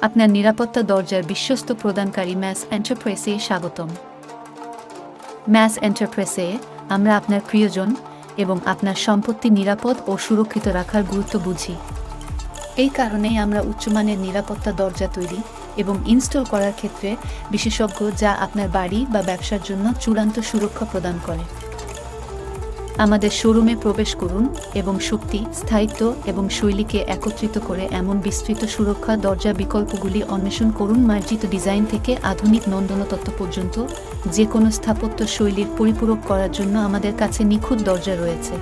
আপনার নিরাপত্তা দরজার বিশ্বস্ত প্রদানকারী ম্যাস এন্টারপ্রাইজে স্বাগতম। ম্যাস এন্টারপ্রাইজে আমরা আপনার প্রিয়জন এবং আপনার সম্পত্তি নিরাপদ ও সুরক্ষিত রাখার গুরুত্ব বুঝি। এই কারণেই আমরা উচ্চমানের নিরাপত্তা দরজা তৈরি এবং ইনস্টল করার ক্ষেত্রে বিশেষজ্ঞ, যা আপনার বাড়ি বা ব্যবসার জন্য চূড়ান্ত সুরক্ষা প্রদান করে। আমাদের শোরুমে প্রবেশ করুন এবং শক্তি, স্থায়িত্ব এবং শৈলীকে একত্রিত করে এমন বিস্তৃত সুরক্ষা দরজা বিকল্পগুলি অন্বেষণ করুন। মার্জিত ডিজাইন থেকে আধুনিক নন্দনতত্ত্ব পর্যন্ত যে কোনো স্থাপত্য শৈলীর পরিপূরক করার জন্য আমাদের কাছে নিখুঁত দরজা রয়েছে।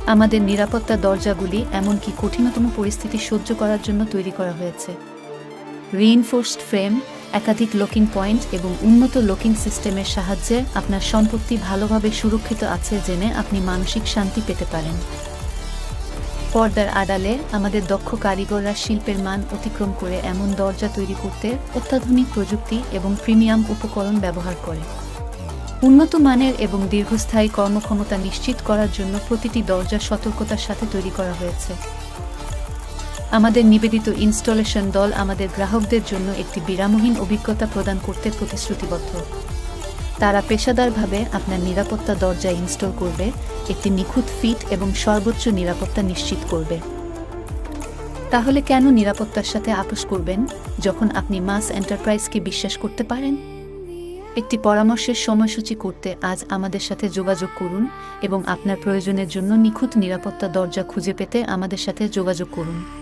আমাদের নিরাপত্তা দরজাগুলি এমনকি কঠিনতম পরিস্থিতি সহ্য করার জন্য তৈরি করা হয়েছে। রিইনফোর্সড ফ্রেম, একাধিক লকিং পয়েন্ট এবং উন্নত লকিং সিস্টেমের সাহায্যে আপনার সম্পত্তি ভালোভাবে সুরক্ষিত আছে জেনে আপনি মানসিক শান্তি পেতে পারেন। পর্দার আড়ালে আমাদের দক্ষ কারিগররা শিল্পের মান অতিক্রম করে এমন দরজা তৈরি করতে অত্যাধুনিক প্রযুক্তি এবং প্রিমিয়াম উপকরণ ব্যবহার করে। উন্নত মানের এবং দীর্ঘস্থায়ী কর্মক্ষমতা নিশ্চিত করার জন্য প্রতিটি দরজা সতর্কতার সাথে তৈরি করা হয়েছে। আমাদের নিবেদিত ইনস্টলেশন দল আমাদের গ্রাহকদের জন্য একটি বিরামহীন অভিজ্ঞতা প্রদান করতে প্রতিশ্রুতিবদ্ধ। তারা পেশাদারভাবে আপনার নিরাপত্তা দরজা ইনস্টল করবে, একটি নিখুঁত ফিট এবং সর্বোচ্চ নিরাপত্তা নিশ্চিত করবে। তাহলে কেন নিরাপত্তার সাথে আপোস করবেন যখন আপনি মাস এন্টারপ্রাইজকে বিশ্বাস করতে পারেন? একটি পরামর্শের সময়সূচি করতে আজ আমাদের সাথে যোগাযোগ করুন এবং আপনার প্রয়োজনের জন্য নিখুঁত নিরাপত্তা দরজা খুঁজে পেতে আমাদের সাথে যোগাযোগ করুন।